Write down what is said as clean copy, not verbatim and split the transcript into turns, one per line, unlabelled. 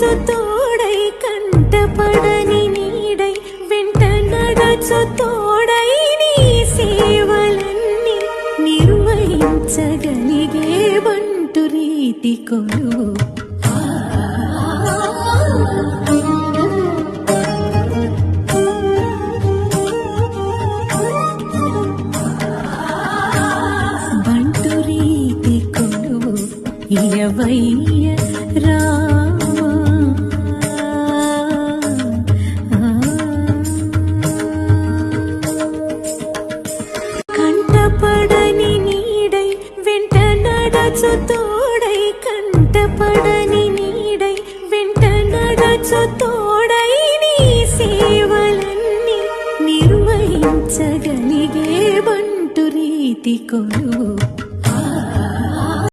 నడచు తోడై కంటపడని నీడై వెంట నడచు తోడై నీ సేవలన్నీ నిర్వహించగలిగే బంటు రీతి కొలువు యవయ్య రామా కంటపడని నీడై వెంట నడచు తోడై కంటపడని నీడై వెంట నడచు తోడై నీ సేవలన్నీ నిర్వహించగలిగే బంటు రీతి కొలువు